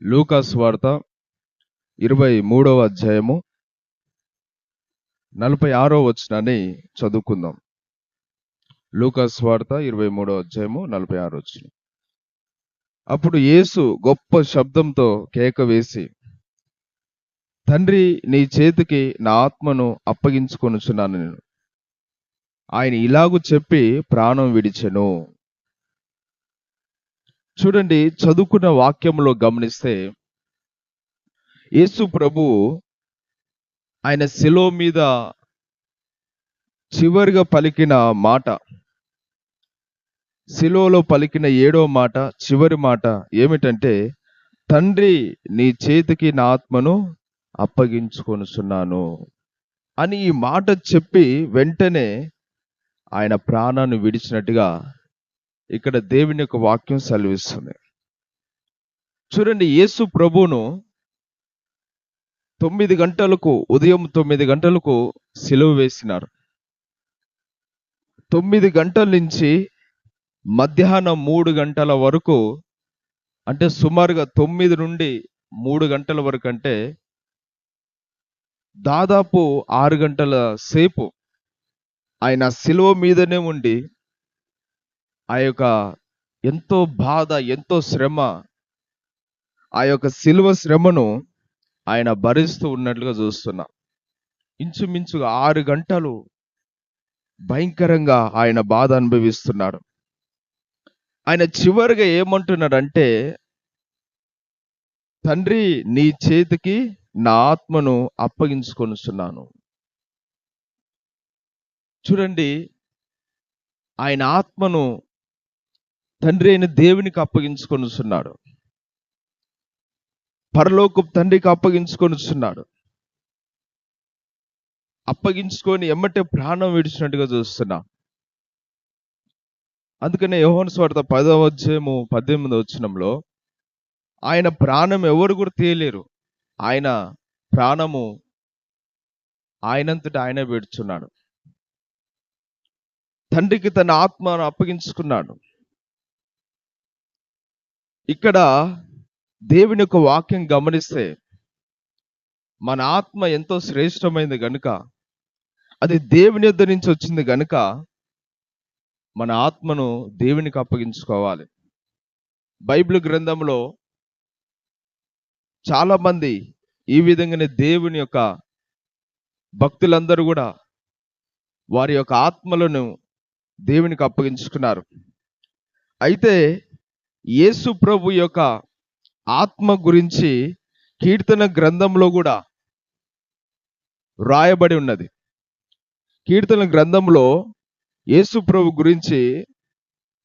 లూకా సువార్త 23వ అధ్యాయము 46వ వచనాన్ని చదువుకుందాం. లూకా సువార్త 23వ అధ్యాయము 46వ వచనం. అప్పుడు యేసు గొప్ప శబ్దంతో కేక వేసి, తండ్రి, నీ చేతికి నా ఆత్మను అప్పగించుకొనుచున్నాను నేను. ఆయన ఇలాగు చెప్పి ప్రాణం విడిచెను. చూడండి, చదువుకున్న వాక్యంలో గమనిస్తే యేసు ప్రభువు ఆయన శిలువ మీద చివరిగా పలికిన మాట, శిలువలో పలికిన 7వ మాట, చివరి మాట ఏమిటంటే, తండ్రి, నీ చేతికి నా ఆత్మను అప్పగించుకొనుచున్నాను అని ఈ మాట చెప్పి వెంటనే ఆయన ప్రాణాన్ని విడిచినట్టుగా ఇక్కడ దేవుని యొక్క వాక్యం సెలవిస్తుంది. చూడండి, యేసు ప్రభువును 9 గంటలకు, ఉదయం 9 గంటలకు సిలువ వేసినారు. 9 గంటల నుంచి మధ్యాహ్నం 3 గంటల వరకు, అంటే సుమారుగా 9 నుండి 3 గంటల వరకు, అంటే దాదాపు 6 గంటల సేపు ఆయన సిలువ మీదనే ఉండి ఆ యొక్క ఎంతో బాధ, ఎంతో శ్రమ, ఆ యొక్క సిలువ శ్రమను ఆయన భరిస్తూ ఉన్నట్లుగా చూస్తున్నాం. ఇంచుమించుగా 6 గంటలు భయంకరంగా ఆయన బాధ అనుభవిస్తున్నాడు. ఆయన చివరిగా ఏమంటున్నాడంటే, తండ్రి, నీ చేతికి నా ఆత్మను అప్పగించుకొనుచున్నాను. చూడండి, ఆయన ఆత్మను తండ్రి అయిన దేవునికి అప్పగించుకొనుచున్నాడు, పరలోకపు తండ్రికి అప్పగించుకొనుచున్నాడు. అప్పగించుకొని ఎమ్మటే ప్రాణం విడిచినట్టుగా చూస్తున్నాం. అందుకనే యోహాను సువార్త 10వ అధ్యాయము 18వ వచనంలో ఆయన ప్రాణం ఎవరు కూడా తీయలేరు, ఆయన ప్రాణము ఆయనంతటా ఆయన విడుచున్నాడు. తండ్రికి తన ఆత్మను అప్పగించుకున్నాడు. ఇక్కడ దేవుని యొక్క వాక్యం గమనిస్తే, మన ఆత్మ ఎంతో శ్రేష్టమైనది గనుక, అది దేవుని యొద్ద నుంచి వచ్చింది గనుక మన ఆత్మను దేవునికి అప్పగించుకోవాలి. బైబిల్ గ్రంథంలో చాలా మంది ఈ విధంగానే దేవుని యొక్క భక్తులందరూ కూడా వారి యొక్క ఆత్మలను దేవునికి అప్పగించుకున్నారు. అయితే యేసు ప్రభు యొక్క ఆత్మ గురించి కీర్తన గ్రంథంలో కూడా రాయబడి ఉన్నది. కీర్తన గ్రంథంలో యేసు ప్రభు గురించి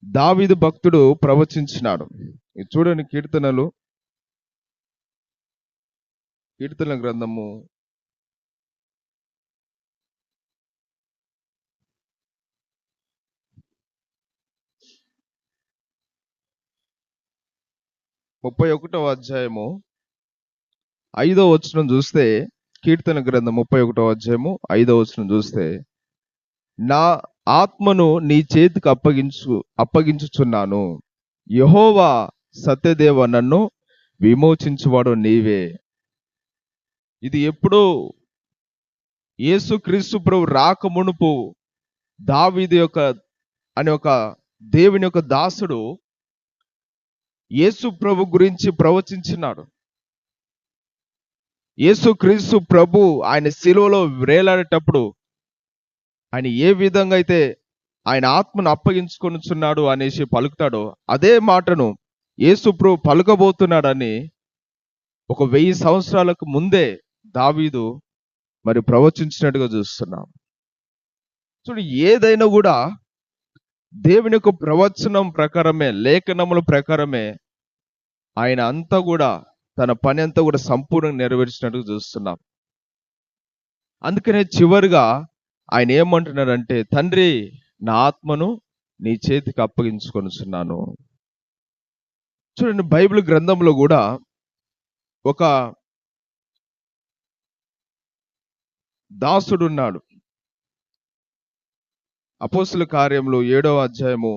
దావీదు భక్తుడు ప్రవచించినాడు. చూడండి, కీర్తన గ్రంథము 31వ అధ్యాయము 5వ వచనం చూస్తే, కీర్తన గ్రంథం 31వ అధ్యాయము 5వ వచనం చూస్తే, నా ఆత్మను నీ చేతికి అప్పగించుచున్నాను, యెహోవా సత్యదేవ, నన్ను విమోచించువాడు నీవే. ఇది ఎప్పుడో యేసుక్రీస్తు ప్రభు రాక మునుపు దావీదు అనే ఒక దేవుని యొక్క దాసుడు యేసు ప్రభు గురించి ప్రవచించినాడు. యేసుక్రీస్తు ప్రభు ఆయన శిలువలో వేలాడేటప్పుడు ఆయన ఏ విధంగా అయితే ఆయన ఆత్మను అప్పగించుకొనుచున్నాడు అనేసి పలుకుతాడో, అదే మాటను యేసు ప్రభు పలుకబోతున్నాడని ఒక 1000 సంవత్సరాలకు ముందే దావీదు మరి ప్రవచించినట్టుగా చూస్తున్నాం. చూడు, ఏదైనా కూడా దేవుని యొక్క ప్రవచనం ప్రకారమే, లేఖనముల ప్రకారమే ఆయన అంతా కూడా తన పని అంతా కూడా సంపూర్ణంగా నెరవేర్చినట్టుగా చూస్తున్నాం. అందుకనే చివరిగా ఆయన ఏమంటున్నాడంటే, తండ్రి, నా ఆత్మను నీ చేతికి అప్పగించుకొనుచున్నాను. చూడండి, బైబిల్ గ్రంథంలో కూడా ఒక దాసుడు ఉన్నాడు. అపోస్తుల కార్యములు 7వ అధ్యాయము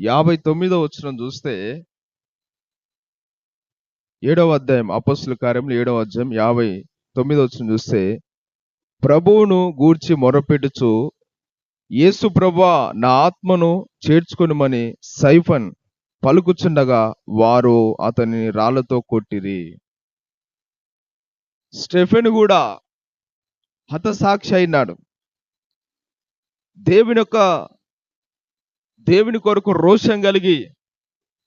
59వ వచనం చూస్తే 7వ అధ్యాయం అపోస్తలుల కార్యములు 7వ అధ్యాయం 59వ వచనం చూస్తే, ప్రభువును గూర్చి మొరపెట్టుచు, యేసు ప్రభువా నా ఆత్మను చేర్చుకొనుమని సైఫన్ పలుకుచుండగా వారు అతనిని రాళ్లతో కొట్టిరి. స్టెఫెను కూడా హతసాక్షి అయినాడు. దేవుని కొరకు రోషం కలిగి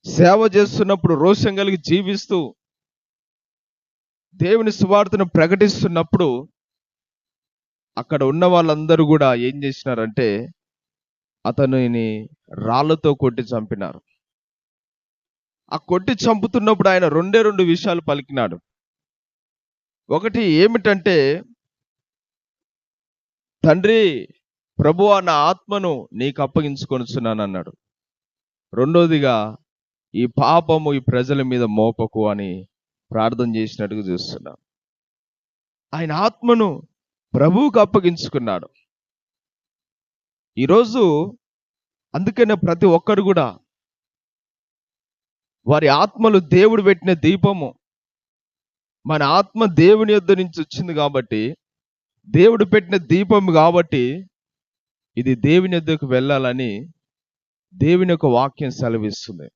సేవ చేస్తున్నప్పుడు, రోషం కలిగి జీవిస్తూ దేవుని సువార్తను ప్రకటిస్తున్నప్పుడు అక్కడ ఉన్న వాళ్ళందరూ కూడా ఏం చేసినారంటే అతనిని రాళ్లతో కొట్టి చంపినారు. ఆ కొట్టి చంపుతున్నప్పుడు ఆయన రెండు విషయాలు పలికినాడు. ఒకటి ఏమిటంటే, తండ్రి ప్రభువా నా ఆత్మను నీకు అప్పగించుకొనుచున్నాను అన్నాడు. రెండోదిగా, ఈ పాపము ఈ ప్రజల మీద మోపకు అని ప్రార్థన చేసినట్టుగా చూస్తున్నాం. ఆయన ఆత్మను ప్రభువుకు అప్పగించుకున్నాడు. ఈరోజు అందుకనే ప్రతి ఒక్కరు కూడా వారి ఆత్మలు దేవుడు పెట్టిన దీపము. మన ఆత్మ దేవుని యొద్ద నుంచి వచ్చింది కాబట్టి, దేవుడు పెట్టిన దీపం కాబట్టి ఇది దేవుని యొద్దకు వెళ్ళాలని దేవుని యొక్క వాక్యం సెలవిస్తుంది.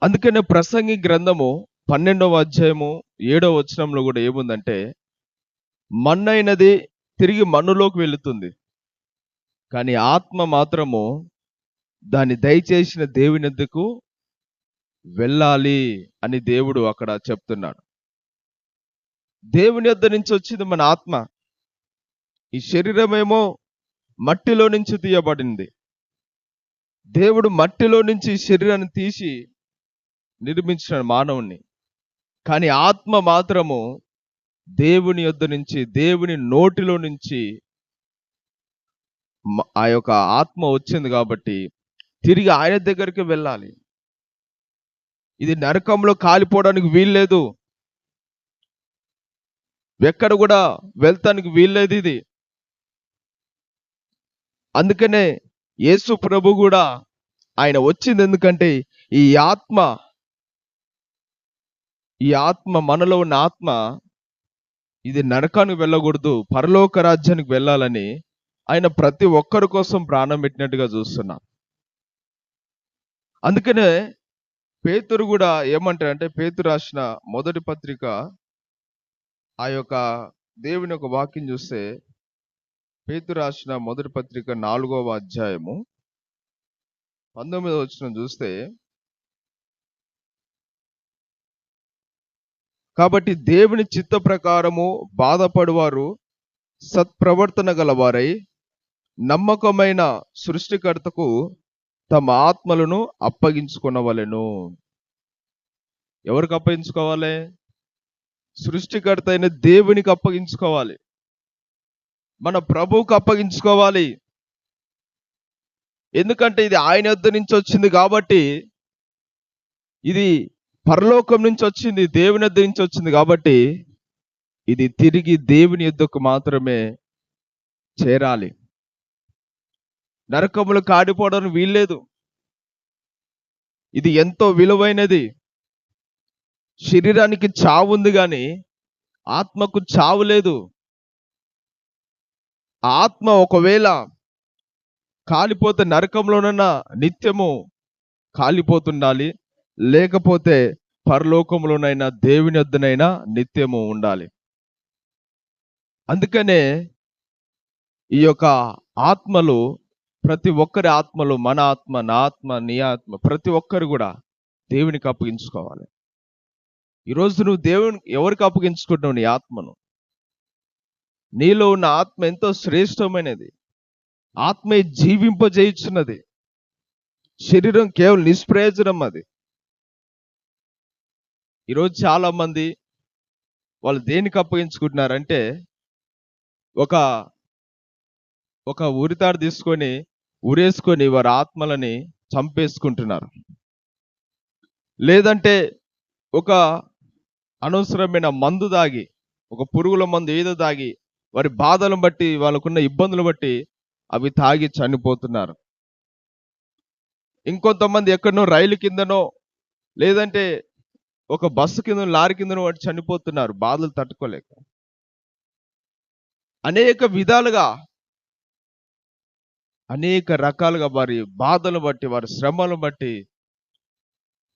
అందుకనే ప్రసంగి గ్రంథము 12వ అధ్యాయము 7వ వచనంలో కూడా ఏముందంటే, మన్నైనది తిరిగి మన్నులోకి వెళుతుంది, కానీ ఆత్మ మాత్రము దాన్ని దయచేసిన దేవుని యొద్దకు వెళ్ళాలి అని దేవుడు అక్కడ చెప్తున్నాడు. దేవుని యొద్ద నుంచి వచ్చింది మన ఆత్మ. ఈ శరీరమేమో మట్టిలో నుంచి తీయబడింది. దేవుడు మట్టిలో నుంచి శరీరాన్ని తీసి నిర్మించిన మానవుణ్ణి. కానీ ఆత్మ మాత్రము దేవుని యొద్ద నుంచి, దేవుని నోటిలో నుంచి ఆ యొక్క ఆత్మ వచ్చింది కాబట్టి తిరిగి ఆయన దగ్గరికి వెళ్ళాలి. ఇది నరకంలో కాలిపోవడానికి వీల్లేదు, ఎక్కడ కూడా వెళ్తానికి వీల్లేదు ఇది. అందుకనే యేసు ప్రభు కూడా ఆయన వచ్చింది ఎందుకంటే ఈ ఆత్మ మనలో ఉన్న ఆత్మ ఇది నరకానికి వెళ్ళకూడదు, పరలోక రాజ్యానికి వెళ్ళాలని ఆయన ప్రతి ఒక్కరి కోసం ప్రాణం పెట్టినట్టుగా చూస్తున్నాం. అందుకనే పేతురు కూడా ఏమంటారంటే, పేతురు రాసిన మొదటి పత్రిక ఆ యొక్క దేవుని యొక్క వాక్యం చూస్తే, పేతురు రాసిన మొదటి పత్రిక 4వ అధ్యాయము 19వ వచనం చూస్తే, కాబట్టి దేవుని చిత్త ప్రకారము బాధపడువారు సత్ప్రవర్తన గలవారై నమ్మకమైన సృష్టికర్తకు తమ ఆత్మలను అప్పగించుకొనవలెను. ఎవరికి అప్పగించుకోవాలి? సృష్టికర్త అయిన దేవునికి అప్పగించుకోవాలి, మన ప్రభువుకు అప్పగించుకోవాలి. ఎందుకంటే ఇది ఆయన యొద్ద నుంచి వచ్చింది కాబట్టి, ఇది పరలోకం నుంచి వచ్చింది, దేవుని యొద్ద నుంచి వచ్చింది కాబట్టి ఇది తిరిగి దేవుని యొద్దకు మాత్రమే చేరాలి. నరకములు కాడిపోవడానికి వీల్లేదు. ఇది ఎంతో విలువైనది. శరీరానికి చావు ఉంది కానీ ఆత్మకు చావు లేదు. ఆత్మ ఒకవేళ కాలిపోతే నరకంలోనన్నా నిత్యము కాలిపోతుండాలి, లేకపోతే పరలోకంలోనైనా దేవుని యొద్దనైనా నిత్యము ఉండాలి. అందుకనే ఈ యొక్క ఆత్మలు, ప్రతి ఒక్కరి ఆత్మలు, మన ఆత్మ, నా ఆత్మ, నీ ఆత్మ, ప్రతి ఒక్కరు కూడా దేవునికి అప్పగించుకోవాలి. ఈరోజు నువ్వు దేవునికి ఎవరికి అప్పగించుకుంటున్నావు? నీ ఆత్మను. నీలో ఉన్న ఆత్మ ఎంతో శ్రేష్టమైనది. ఆత్మే జీవింపజేయుచున్నది. శరీరం కేవలం నిష్ప్రయోజనం అది. ఈరోజు చాలా మంది వాళ్ళు దేనికి అప్పగించుకుంటున్నారంటే, ఒక ఉరితాడు తీసుకొని ఉరేసుకొని వారి ఆత్మలని చంపేసుకుంటున్నారు. లేదంటే ఒక అనవసరమైన మందు దాగి, ఒక పురుగుల మందు ఏదో దాగి, వారి బాధలను బట్టి, వాళ్ళకున్న ఇబ్బందులు బట్టి అవి తాగి చనిపోతున్నారు. ఇంకొంతమంది ఎక్కడనో రైలు కిందనో లేదంటే ఒక బస్సు కింద లారీ కిందనో వాటి చనిపోతున్నారు బాధలు తట్టుకోలేక. అనేక విధాలుగా అనేక రకాలుగా వారి బాధలు బట్టి, వారి శ్రమలను బట్టి,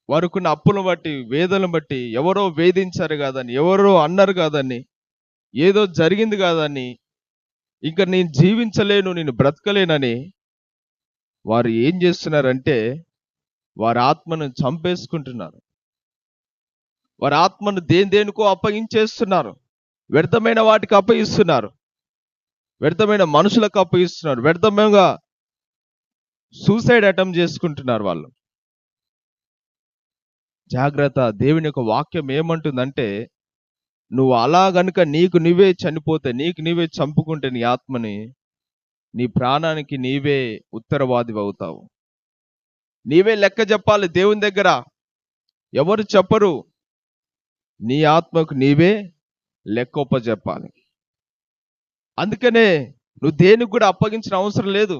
వారికున్న అప్పులను బట్టి, వేదనను బట్టి, ఎవరో వేధించారు కాదని, ఎవరో అన్నారు కాదని, ఏదో జరిగింది కాదని, ఇంక నేను జీవించలేను, నేను బ్రతకలేనని వారు ఏం చేస్తున్నారంటే వారి ఆత్మను చంపేసుకుంటున్నారు. వారి ఆత్మను దేనికో అప్పగించేస్తున్నారు. వ్యర్థమైన వాటికి అప్పగిస్తున్నారు. వ్యర్థమైన మనుషులకు అప్పగిస్తున్నారు. వ్యర్థంగా సూసైడ్ అటెంప్ట్ చేసుకుంటున్నారు వాళ్ళు. జాగ్రత్త. దేవుని యొక్క వాక్యం ఏమంటుందంటే, నువ్వు అలా గనుక నీకు నువ్వే చనిపోతే, నీకు నువ్వే చంపుకుంటే నీ ఆత్మని, నీ ప్రాణానికి నీవే ఉత్తరవాదివి అవుతావు. నీవే లెక్క చెప్పాలి దేవుని దగ్గర. ఎవరు చెప్పరు. నీ ఆత్మకు నీవే లెక్కొప్ప చెప్పాలి. అందుకనే నువ్వు దేనికి కూడా అప్పగించిన అవసరం లేదు.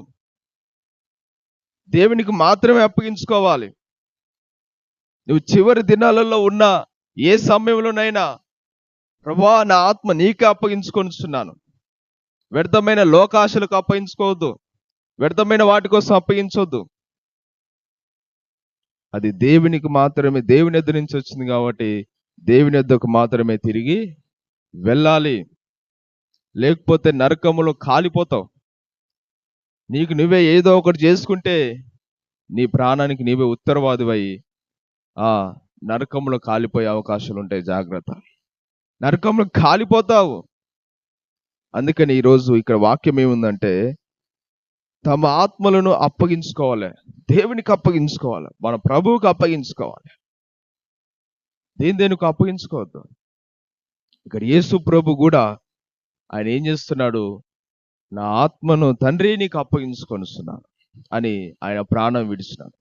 దేవునికి మాత్రమే అప్పగించుకోవాలి. నువ్వు చివరి దినాలలో ఉన్న ఏ సమయంలోనైనా, ప్రభువా నా ఆత్మ నీకే అప్పగించుకొనిస్తున్నాను. వ్యర్థమైన లోకాశలకు అప్పగించుకోవద్దు. వ్యర్థమైన వాటి కోసం అప్పగించవద్దు. అది దేవునికి మాత్రమే, దేవుని ఎద్దు నుంచి వచ్చింది కాబట్టి దేవుని ఎద్దుకు మాత్రమే తిరిగి వెళ్ళాలి. లేకపోతే నరకములో కాలిపోతావు. నీకు నువ్వే ఏదో ఒకటి చేసుకుంటే నీ ప్రాణానికి నీవే ఉత్తరవాదివై నరకంలో కాలిపోయే అవకాశాలు ఉంటాయి. జాగ్రత్త. నరకంలో కాలిపోతావు. అందుకని ఈరోజు ఇక్కడ వాక్యం ఏముందంటే, తమ ఆత్మలను అప్పగించుకోవాలి. దేవునికి అప్పగించుకోవాలి. మన ప్రభువుకు అప్పగించుకోవాలి. దేనికి అప్పగించుకోవద్దు. ఇక్కడ యేసు ప్రభు కూడా ఆయన ఏం చేస్తున్నాడు? నా ఆత్మను తండ్రి నీకు అప్పగించుకొనిస్తున్నాను అని ఆయన ప్రాణం విడిచినాడు.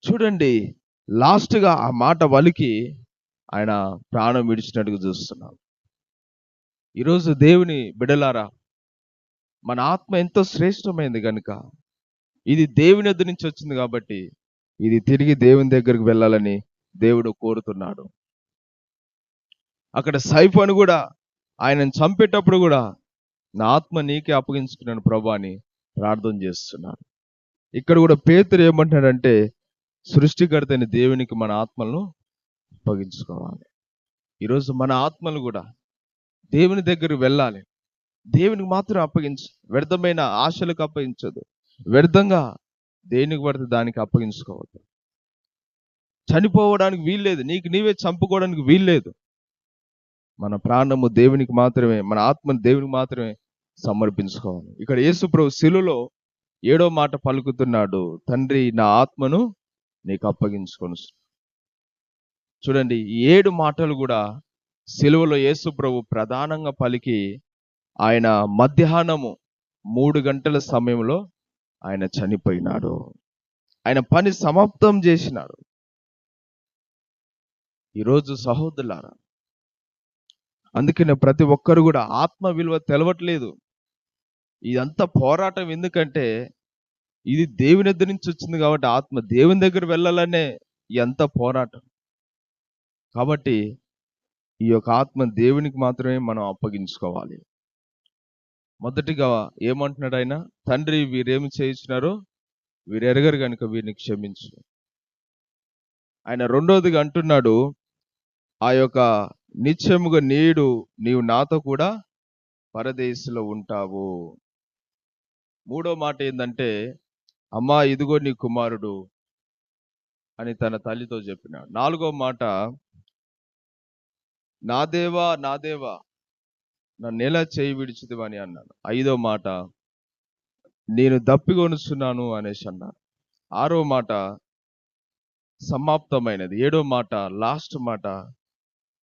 చూడండి, లాస్ట్గా ఆ మాట వలికి ఆయన ప్రాణం విడిచినట్టుగా చూస్తున్నాం. ఈరోజు దేవుని బిడలారా, మన ఆత్మ ఎంతో శ్రేష్టమైంది కనుక, ఇది దేవుని వద్ద నుంచి వచ్చింది కాబట్టి ఇది తిరిగి దేవుని దగ్గరికి వెళ్ళాలని దేవుడు కోరుతున్నాడు. అక్కడ సైఫోను కూడా ఆయనను చంపేటప్పుడు కూడా నా ఆత్మ నీకే అప్పగించుకున్నాను ప్రభు అని ప్రార్థన చేస్తున్నాడు. ఇక్కడ కూడా పేతురు ఏమంటున్నాడంటే, సృష్టికర్త అయిన దేవునికి మన ఆత్మలను అప్పగించుకోవాలి. ఈరోజు మన ఆత్మలు కూడా దేవుని దగ్గరికి వెళ్ళాలి. దేవునికి మాత్రం అప్పగించు. వ్యర్థమైన ఆశలకు అప్పగించదు. వ్యర్థంగా దేనికి పడితే దానికి అప్పగించుకోవద్దు. చనిపోవడానికి వీల్లేదు. నీకు నీవే చంపుకోవడానికి వీల్లేదు. మన ప్రాణము దేవునికి మాత్రమే, మన ఆత్మను దేవునికి మాత్రమే సమర్పించుకోవాలి. ఇక్కడ యేసు ప్రభు శిలువలో 7వ మాట పలుకుతున్నాడు, తండ్రి నా ఆత్మను నీకు అప్పగించుకొని. చూడండి, ఈ 7 మాటలు కూడా శిలువలో యేసు ప్రభు ప్రధానంగా పలికి ఆయన మధ్యాహ్నము 3 గంటల సమయంలో ఆయన చనిపోయినాడు. ఆయన పని సమాప్తం చేసినాడు. ఈరోజు సహోదరులారా, అందుకనే ప్రతి ఒక్కరు కూడా ఆత్మ విలువ తెలవట్లేదు. ఇదంతా పోరాటం. ఎందుకంటే ఇది దేవుని దగ్గర నుంచి వచ్చింది కాబట్టి ఆత్మ దేవుని దగ్గర వెళ్ళాలనే ఎంత పోరాటం. కాబట్టి ఈ యొక్క ఆత్మ దేవునికి మాత్రమే మనం అప్పగించుకోవాలి. మొదటిగా ఏమంటున్నాడు ఆయన? తండ్రి వీరేమి చేయించినారో వీరు ఎరగరు కనుక వీరిని క్షమించు. ఆయన రెండోదిగా అంటున్నాడు, ఆ యొక్క నిత్యముగా నీవు నాతో కూడా పరదేశంలో ఉంటావు. మూడో మాట ఏంటంటే, అమ్మా ఇదిగో నీ కుమారుడు అని తన తల్లితో చెప్పినాడు. 4వ మాట, నా దేవా నా దేవా నన్ను ఎలా చేయి విడిచిదివని అన్నాడు. 5వ మాట, నేను దప్పికొనుచున్నాను అనేసి అన్నాడు. 6వ మాట సమాప్తమైనది. 7వ మాట లాస్ట్ మాట,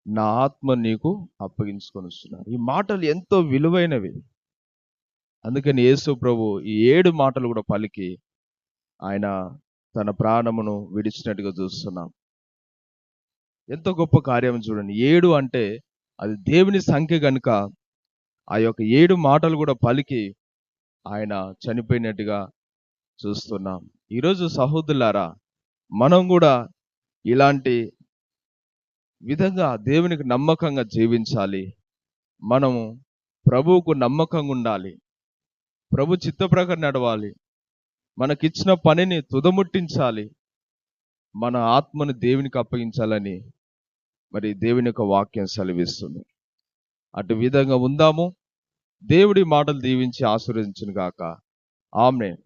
నా ఆత్మ నీకు అప్పగించుకొనిస్తున్నాను. ఈ మాటలు ఎంతో విలువైనవి. అందుకని యేసు ప్రభు ఈ 7 మాటలు కూడా పలికి ఆయన తన ప్రాణమును విడిచినట్టుగా చూస్తున్నాం. ఎంతో గొప్ప కార్యం చూడండి. 7 అంటే అది దేవుని సంఖ్య కనుక ఆ యొక్క 7 మాటలు కూడా పలికి ఆయన చనిపోయినట్టుగా చూస్తున్నాం. ఈరోజు సహోదరులారా, మనం కూడా ఇలాంటి విధంగా దేవునికి నమ్మకంగా జీవించాలి. మనము ప్రభువుకు నమ్మకంగా ఉండాలి. ప్రభు చిత్త ప్రకారం నడవాలి. మనకిచ్చిన పనిని తుదముట్టించాలి. మన ఆత్మను దేవునికి అప్పగించాలని మరి దేవుని యొక్క వాక్యం సెలవిస్తుంది. అటు విధంగా ఉందాము. దేవుడి మాటలు దీవించి ఆశీర్వదించును గాక. ఆమేన్.